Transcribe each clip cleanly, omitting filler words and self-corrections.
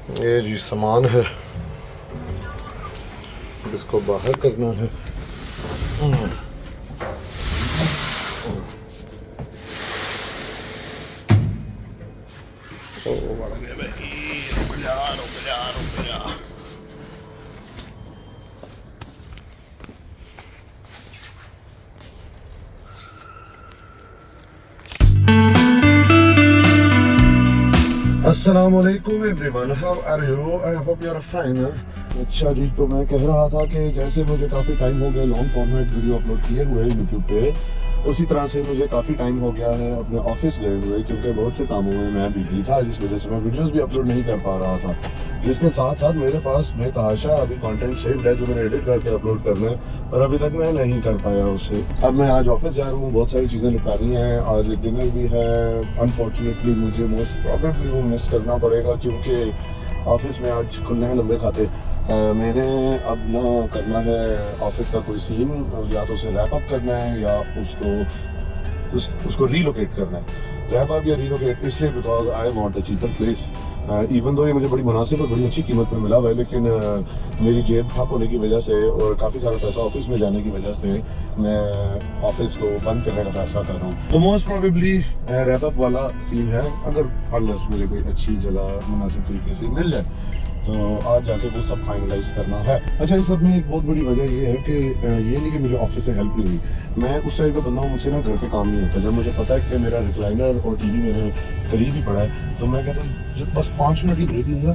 ये जी सामान है, इसको बाहर करना है। रुक जा। अस्सलामुअलैकुम everyone, how are you? I hope you are fine. अच्छा जी, तो मैं कह रहा था कि जैसे मुझे काफ़ी टाइम हो गया लॉन्ग फॉर्मेट वीडियो अपलोड किए हुए यूट्यूब पे, उसी तरह से मुझे काफ़ी टाइम हो गया है अपने ऑफिस गए हुए, क्योंकि बहुत से कामों में मैं बिजी था, जिस वजह से मैं वीडियोस भी अपलोड नहीं कर पा रहा था। जिसके साथ साथ मेरे पास बेतहाशा अभी कंटेंट सेव्ड है जो मैंने एडिट करके अपलोड करना है, पर अभी तक मैं नहीं कर पाया उससे। अब मैं आज ऑफिस जा रहा हूँ, बहुत सारी चीज़ें निपटानी हैं, आज एक डिनर भी है। अनफॉर्चुनेटली मुझे मोस्ट प्रॉबेबली वो मिस करना पड़ेगा, क्योंकि ऑफिस में आज खुलने हैं लंबे खाते। मैंने अब ना करना है ऑफिस का कोई सीन, या तो उसे रैप अप करना है या उसको रीलोकेट करना है। रैप अप या रीलोकेट इसलिए because I want a cheaper place. Even though ये मुझे बड़ी मुनासिब और बड़ी अच्छी कीमत पर मिला हुआ है, लेकिन मेरी जेब ठप होने की वजह से और काफ़ी सारा पैसा ऑफिस में जाने की वजह से मैं ऑफिस को बंद करने का फैसला कर रहा हूँ। तो मोस्ट प्रोबेबली रैप अप वाला सीन है, अगर अनलेस मुझे कोई अच्छी जगह मुनासिब तरीके से मिल जाए तो आज जाके वो सब फाइनलाइज करना है। अच्छा, इस सब में एक बहुत बड़ी वजह ये है कि ये नहीं कि मुझे ऑफिस से हेल्प नहीं हुई। मैं उस टाइप का बंदा हूँ, मुझसे ना घर पे काम नहीं होता। जब मुझे पता है कि मेरा रिक्लाइनर और टीवी मेरे करीब ही पड़ा है, तो मैं कहता हूँ जब बस 5 मिनट की ब्रेक लूँगा।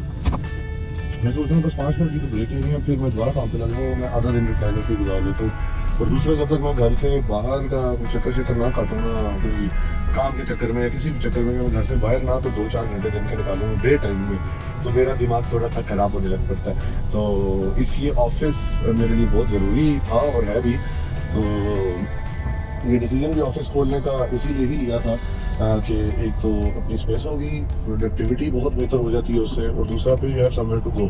मैं सोचता हूँ बस 5 मिनट की तो ब्रेक लेनी है, फिर मैं दोबारा काम पे लग जाऊँ। मैं आधा दिन रिक्लाइनर पे गुजार देता हूँ। और दूसरा, जब तक मैं घर से बाहर का चक्कर ना काटूँगा कोई काम के चक्कर में या किसी भी चक्कर में, मैं घर से बाहर ना तो 2-4 घंटे दिन के निकालूँ डे टाइम में, तो मेरा दिमाग थोड़ा सा ख़राब होने लग पड़ता है। तो इसलिए ऑफिस मेरे लिए बहुत ज़रूरी था और है भी। तो ये डिसीजन भी ऑफिस खोलने का इसीलिए ही लिया था कि एक तो अपनी स्पेस होगी, प्रोडक्टिविटी बहुत बेहतर हो जाती है उससे, और दूसरा फिर you have somewhere to go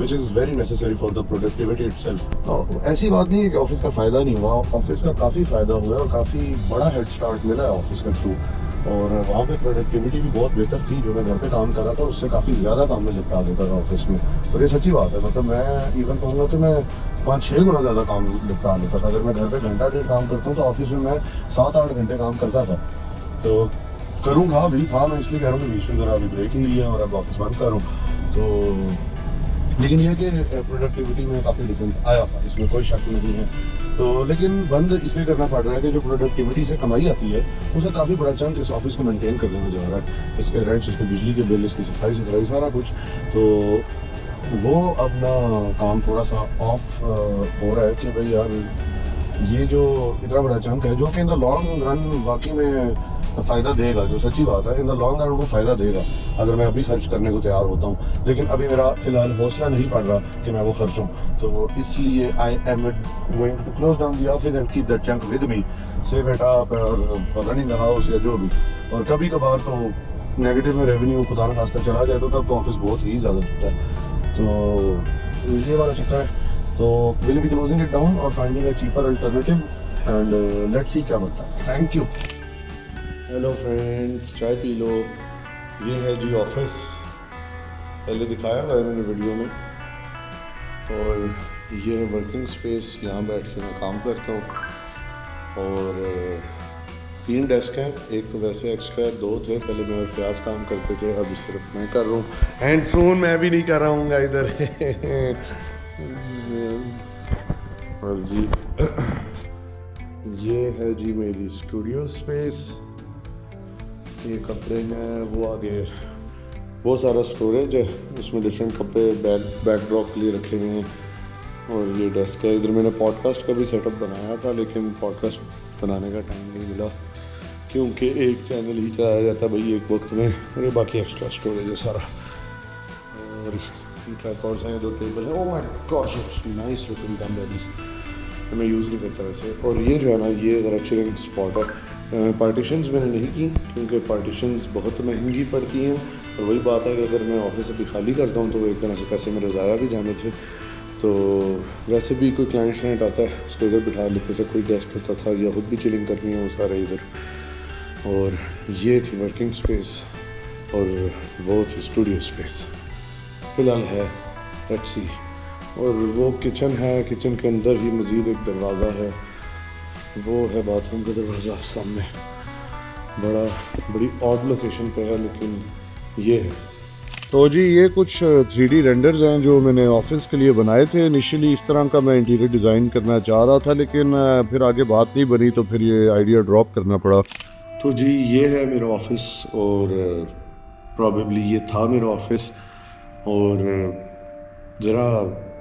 which is very necessary for the productivity itself. तो ऐसी बात नहीं है कि ऑफिस का फ़ायदा नहीं हुआ, ऑफिस का काफ़ी फ़ायदा हुआ है और काफ़ी बड़ा हेड स्टार्ट मिला है ऑफिस के थ्रू। और वहाँ पे प्रोडक्टिविटी भी बहुत बेहतर थी। जो मैं घर पे काम कर रहा था उससे काफ़ी ज़्यादा काम में निपटा देता था ऑफिस में, और ये सच्ची बात है। मतलब मैं इवन कहूँगा कि मैं 5-6 गुना ज़्यादा काम निपटा लेता था। अगर मैं घर पे घंटा डेढ़ काम करता हूँ तो ऑफिस में मैं 7-8 घंटे काम करता था। तो करूँगा भी था, मैं इसलिए कह रहा हूँ कि बीच में ज़रा अभी ब्रेक ही लिया और अब ऑफिस बंद करूँ। तो लेकिन यह कि प्रोडक्टिविटी में काफ़ी डिफरेंस आया था, इसमें कोई शक नहीं है। तो लेकिन बंद इसलिए करना पड़ रहा है कि जो प्रोडक्टिविटी से कमाई आती है उसका काफ़ी बड़ा चंक इस ऑफिस को मेंटेन करने में जा रहा है। इसके रेंट्स, इसके बिजली के बिल, इसकी सफाई सुथराई, सारा कुछ। तो वो अपना काम थोड़ा सा ऑफ हो रहा है कि भाई यार ये जो इतना बड़ा चंक है, जो कि इन द लॉन्ग रन वाकई में फ़ायदा देगा, जो सच्ची बात है, इन द लॉन्ग रन वो फ़ायदा देगा अगर मैं अभी खर्च करने को तैयार होता हूँ। लेकिन अभी मेरा फ़िलहाल हौसला नहीं पड़ रहा कि मैं वो खर्चूँ, तो इसलिए I am going to close down the office and keep that chunk with me, save it up और रनिंग द हाउस या जो भी। और कभी कभार तो नेगेटिव में रेवेन्यू खुदा न खास्ता चला जाए तो तब तो ऑफिस बहुत ही ज़्यादा छूटता है। तो ये वाला चक्कर है। तो will be closing it down और finding a cheaper alternative and let's see क्या बनता है। Thank you. हेलो फ्रेंड्स, चाय पी लो। ये है जी ऑफिस, पहले दिखाया हुआ है मैंने वीडियो में। और ये है वर्किंग स्पेस, यहाँ बैठ के मैं काम करता हूँ। और 3 डेस्क हैं, एक तो वैसे एक्स्ट्रा है, 2 थे पहले। मैं और फयाज काम करते थे, अभी सिर्फ मैं कर रहा हूँ, एंड सून मैं भी नहीं कर रहा हूँ इधर। और जी ये है जी मेरी स्टूडियो स्पेस। ये कपड़े हैं, वो आगे बहुत सारा स्टोरेज है, उसमें डिफरेंट कपड़े बैकड्रॉप के लिए रखे हुए हैं। और ये डेस्क है। इधर मैंने पॉडकास्ट का भी सेटअप बनाया था, लेकिन पॉडकास्ट बनाने का टाइम नहीं मिला, क्योंकि एक चैनल ही चलाया जाता भाई एक वक्त में, और ये बाकी एक्स्ट्रा स्टोरेज है सारा। और ट्राइपॉड्स हैं, 2 टेबल है। Oh my gosh, it's nice looking dumbbells, मैं यूज़ नहीं करता वैसे। और ये जो है ना, ये ज़रा चिलिंग स्पॉट है। पार्टीशंस मैंने नहीं की क्योंकि पार्टीशंस बहुत महंगी पड़ती हैं, और वही बात है कि अगर मैं ऑफिस अभी खाली करता हूँ तो वो एक तरह से पैसे मेरे ज़ाया भी जाने थे। तो वैसे भी कोई क्लाइंट आता है उसको इधर बिठा लेते थे, कोई गेस्ट होता था या खुद भी चिलिंग करनी है वो सारे इधर। और ये थी वर्किंग स्पेस और वो थी स्टूडियो स्पेस। फ़िलहाल है, लेट्स सी। और वो किचन है, किचन के अंदर ही मज़ीद एक दरवाज़ा है, वो है बाथरूम का दरवाज़ा सामने। बड़ी ऑड लोकेशन पे है, लेकिन ये है। तो जी ये कुछ 3D रेंडर्स हैं जो मैंने ऑफिस के लिए बनाए थे। इनिशियली इस तरह का मैं इंटीरियर डिज़ाइन करना चाह रहा था, लेकिन फिर आगे बात नहीं बनी तो फिर ये आइडिया ड्रॉप करना पड़ा। तो जी ये है मेरा ऑफिस, और प्रॉबेबली ये था मेरा ऑफिस। और ज़रा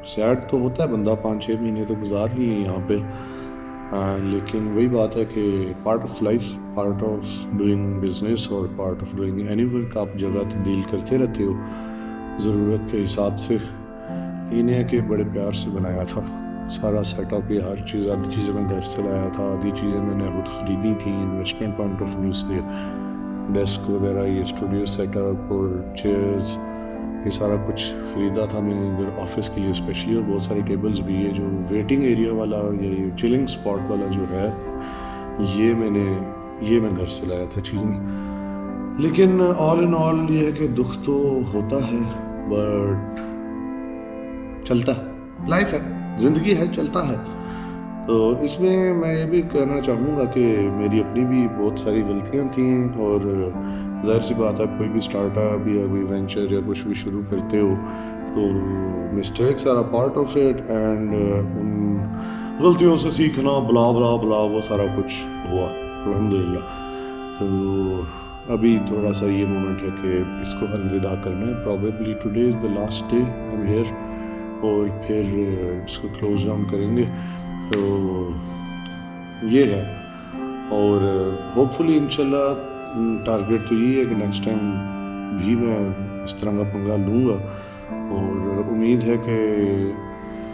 सैड तो होता है बंदा, 5-6 महीने तो गुजार ही है यहाँ पे। लेकिन वही बात है कि part of life, part of doing business और part of doing any work, आप जगह तब्दील करते रहते हो ज़रूरत के हिसाब से। इन्हें है कि बड़े प्यार से बनाया था सारा सेटअप, ये हर चीज़, आधी चीज़ें मैं घर से लाया था, आधी चीज़ें मैंने खुद खरीदी थी इन्वेस्टमेंट पॉइंट ऑफ व्यू से। डेस्क वगैरह, ये स्टूडियो सेटअप और चेयर्स, ये सारा कुछ ख़रीदा था मैंने इधर ऑफिस के लिए स्पेशली। और बहुत सारे टेबल्स भी, ये जो वेटिंग एरिया वाला, ये चिलिंग स्पॉट वाला जो है, ये मैं घर से लाया था चीज़ें। लेकिन ऑल इन ऑल ये है कि दुख तो होता है, बट चलता है, लाइफ है, ज़िंदगी है, चलता है। तो इसमें मैं ये भी कहना चाहूँगा कि मेरी अपनी भी बहुत सारी गलतियाँ थीं, और ज़ाहिर सी बात है कोई भी स्टार्टअप या कोई वेंचर या कुछ भी शुरू करते हो तो mistakes are a part of it, and उन गलतियों से सीखना, ब्ला ब्ला ब्ला, वो सारा कुछ हुआ अल्हम्दुलिल्लाह। तो अभी थोड़ा सा ये मोमेंट है कि इसको अलविदा करना है। Probably today is the last day I am here, और फिर इसको क्लोज डाउन करेंगे। तो ये है, और होपफुली इंशाल्लाह टारगेट तो यही है कि नेक्स्ट टाइम भी मैं इस तरह का पंगा लूँगा, और उम्मीद है कि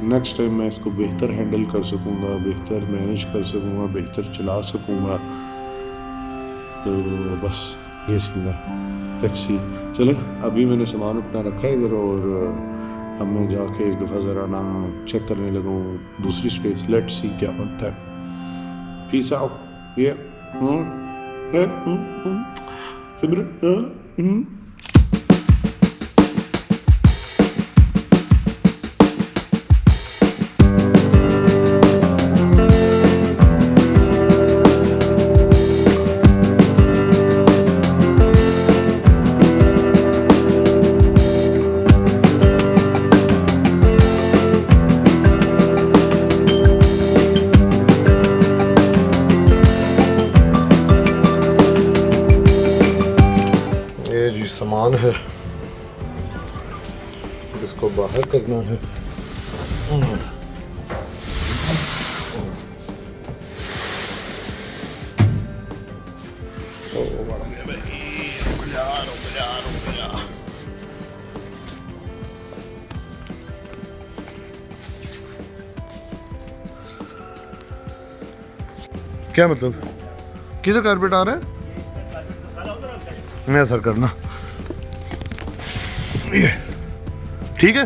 नेक्स्ट टाइम मैं इसको बेहतर हैंडल कर सकूँगा, बेहतर मैनेज कर सकूँगा, बेहतर चला सकूँगा। तो बस ये सीन है, टैक्सी। चले अभी मैंने सामान अपना रखा है इधर, और अब मैं जाके एक दफ़ा ज़रा ना चेक करने लगा दूसरी स्पेस, लेट्स सी क्या बनता है। Peace out. ये सिमरन सामान है, इसको बाहर करना है। क्या मतलब, किधर कारपेट आ रहा है? मैं असर करना, ये ठीक है।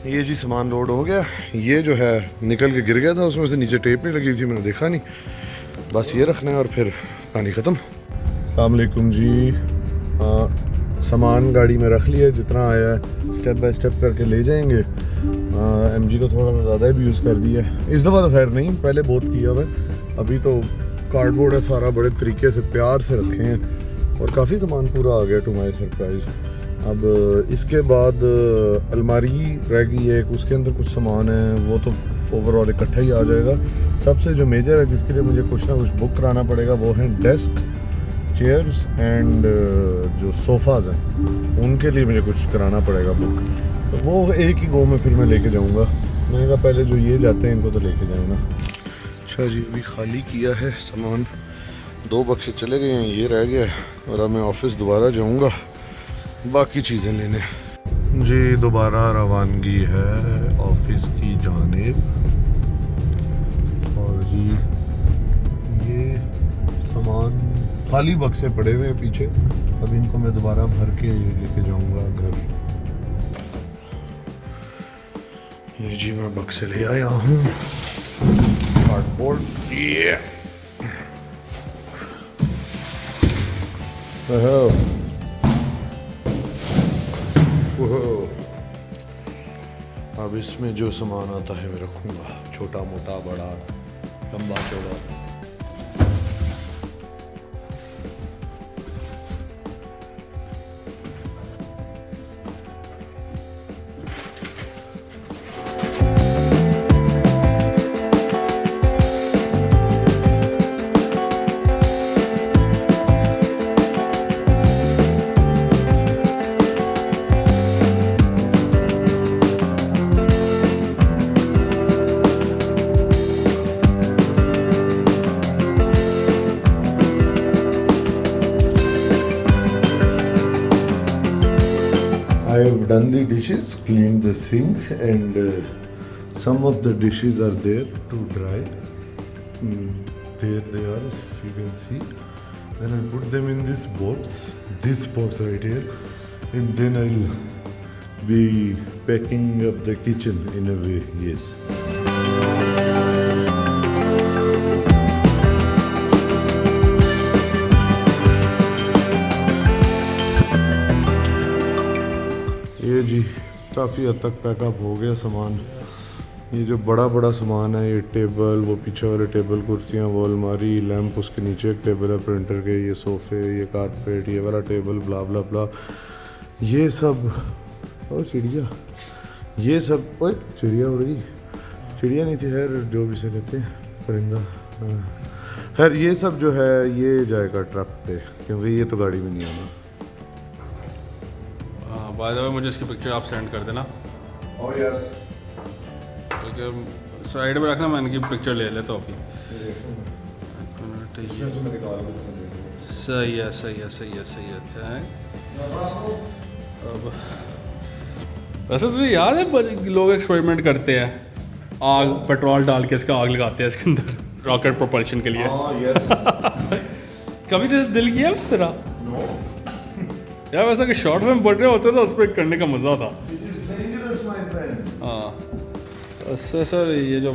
ये जी सामान लोड हो गया। ये जो है निकल के गिर गया था, उसमें से नीचे टेप नहीं लगी थी, मैंने देखा नहीं। बस ये रखना है और फिर कहानी ख़त्म। अस्सलाम वालेकुम जी। सामान गाड़ी में रख लिया, जितना आया है स्टेप बाय स्टेप करके ले जाएंगे। MG को थोड़ा ज़्यादा भी यूज़ कर दिया है इस दफ़ा, तो खैर नहीं, पहले बहुत किया हुआ है। अभी तो कार्डबोर्ड है सारा, बड़े तरीके से प्यार से रखे हैं, और काफ़ी सामान पूरा आ गया टू माई सरप्राइज़। अब इसके बाद अलमारी रह गई है, उसके अंदर कुछ सामान है, वो तो ओवरऑल इकट्ठा ही आ जाएगा। सबसे जो मेजर है, जिसके लिए मुझे कुछ ना कुछ बुक कराना पड़ेगा, वो है डेस्क, चेयर्स एंड जो सोफ़ाज़ हैं, उनके लिए मुझे कुछ कराना पड़ेगा बुक। तो वो एक ही गो में फिर मैं लेके जाऊंगा। मैंने कहा पहले जो ये जाते हैं इनको तो लेके जाऊंगा। अच्छा जी, अभी खाली किया है सामान, 2 बक्से चले गए हैं, ये रह गया है, और अब मैं ऑफिस दोबारा जाऊंगा बाकी चीज़ें लेने। जी दोबारा रवानगी है ऑफिस की जानिब। और जी ये सामान खाली बक्से पड़े हुए हैं पीछे, अब इनको मैं दोबारा भर के लेके जाऊंगा घर। ये जी मैं बक्से ले आया हूँ, कार्डबोर्ड। ये अब इसमें जो सामान आता है मैं रखूँगा, छोटा मोटा बड़ा लंबा चौड़ा। I have done the dishes, cleaned the sink, and some of the dishes are there to dry. There they are, as you can see. Then I'll put them in this box right here, and then I'll be packing up the kitchen in a way, yes. ये जी काफ़ी हद तक pack up हो गया सामान। ये जो बड़ा सामान है, ये टेबल, वो पीछे वाले टेबल, कुर्सियाँ, वो अलमारी, लैंप, उसके नीचे एक टेबल है प्रिंटर के, ये सोफ़े, ये कारपेट, ये वाला टेबल, ब्ला ब्ला ब्ला, ये सब। और चिड़िया, ये सब, ओए चिड़िया उड़ गई, चिड़िया नहीं थी, खैर जो भी से कहते हैं परिंदा। खैर ये सब जो है ये जाएगा ट्रक पे, क्योंकि ये तो गाड़ी में नहीं आना। बाय द वे मुझे इसकी पिक्चर आप सेंड कर देना। और यार साइड में रखना, मैं इनकी पिक्चर ले लेता हूँ अभी। सही है सही है सही है सही है। अब वैसे तुझे याद है लोग एक्सपेरिमेंट करते हैं, आग पेट्रोल डाल के इसका आग लगाते हैं इसके अंदर रॉकेट प्रोपल्शन के लिए। कभी तो दिल किया तेरा? यार वैसा कि शॉर्ट में बढ़ रहे होते तो उस पर करने का मज़ा था। हाँ उससे सर ये जो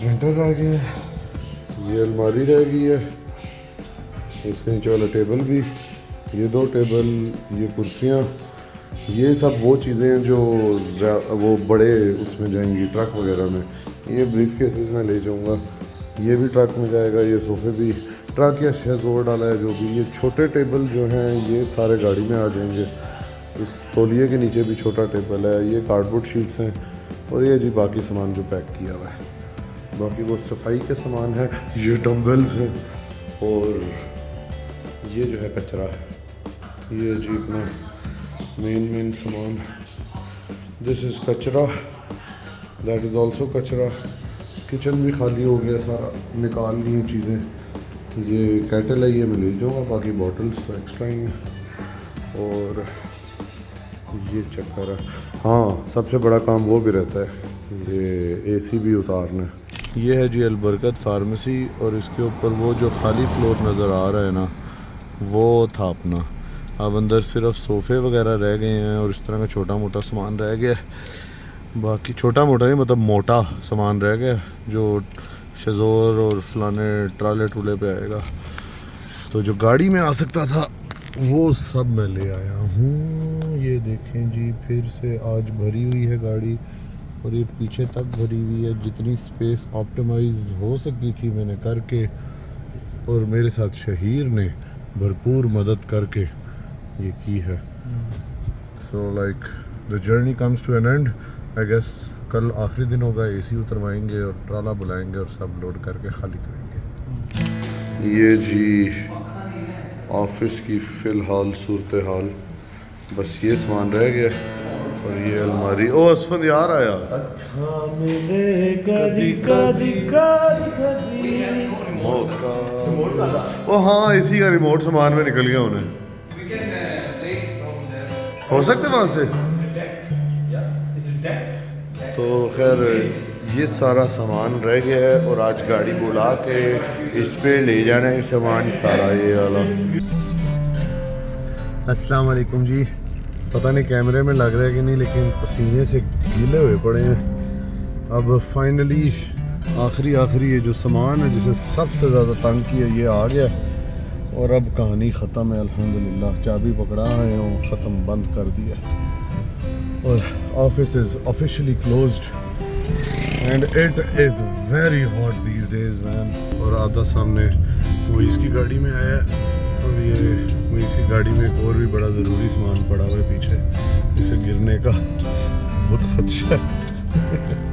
प्रिंटर रह गया, ये अलमारी रह गई है, इसके नीचे वाला टेबल भी, ये दो टेबल, ये कुर्सियाँ, ये सब वो चीज़ें हैं जो वो बड़े उसमें जाएंगी ट्रक वगैरह में। ये ब्रीफ केसेस में ले जाऊँगा, ये भी ट्रक में जाएगा, ये सोफ़े भी ट्रक या शेज़ोर डाला है जो भी। ये छोटे टेबल जो हैं ये सारे गाड़ी में आ जाएंगे। इस तौलिए के नीचे भी छोटा टेबल है, ये कार्डबोर्ड शीट्स हैं, और ये जी बाकी सामान जो पैक किया हुआ है। बाकी वो सफाई के सामान है, ये डम्बल्स हैं, और ये जो है कचरा है, ये जी अपना मेन सामान। दिस इज़ कचरा, दैट इज़ ऑल्सो कचरा। किचन भी खाली हो गया सारा, निकाल ली हैं चीज़ें। ये कैटल है, ये मैं ले जाऊँगा, बाकी बॉटल्स तो एक्स्ट्रा ही हैं। और ये चक्कर है, हाँ सबसे बड़ा काम वो भी रहता है, ये एसी भी उतारना है। ये है जी अलबरकत फार्मेसी, और इसके ऊपर वो जो खाली फ्लोर नज़र आ रहा है ना, वो था अपना। अब अंदर सिर्फ सोफ़े वगैरह रह गए हैं और इस तरह का छोटा मोटा सामान रह गया है। बाकी छोटा मोटा नहीं, मतलब मोटा सामान रह गया जो शेज़ोर और फलाने ट्राले टूले पे आएगा। तो जो गाड़ी में आ सकता था वो सब मैं ले आया हूँ। ये देखें जी, फिर से आज भरी हुई है गाड़ी, और ये पीछे तक भरी हुई है। जितनी स्पेस ऑप्टिमाइज हो सकी थी मैंने करके, और मेरे साथ शहीर ने भरपूर मदद करके ये की है। So like the journey comes to an end, I guess कल आखिरी दिन होगा। एसी उतरवाएंगे और ट्राला बुलाएंगे और सब लोड करके खाली करेंगे। ये जी ऑफिस की फ़िलहाल सूरत हाल, बस ये सामान रह गया और ये अलमारी। ओ असफंद यार आया ओ हाँ, इसी का रिमोट सामान में निकल गया उन्हें। हो सकते वहाँ से तो खैर ये सारा सामान रह गया है और आज गाड़ी बुला के इस पे ले जाना है सामान सारा ये वाला। अस्सलाम वालेकुम जी, पता नहीं कैमरे में लग रहा है कि नहीं, लेकिन पसीने से गीले हुए पड़े हैं। अब फाइनली आखिरी ये जो सामान है जिसे सबसे ज़्यादा तंग किया ये आ गया और अब कहानी ख़त्म है अल्हम्दुलिल्लाह। चाबी पकड़ा है और ख़त्म, बंद कर दिया और office is officially closed end it is very hot these days man. और आधा सामने मुइज़ की गाड़ी में आया और ये मुइज़ की गाड़ी में एक और भी बड़ा ज़रूरी सामान पड़ा हुआ है पीछे, जिसे गिरने का बहुत खदशा है।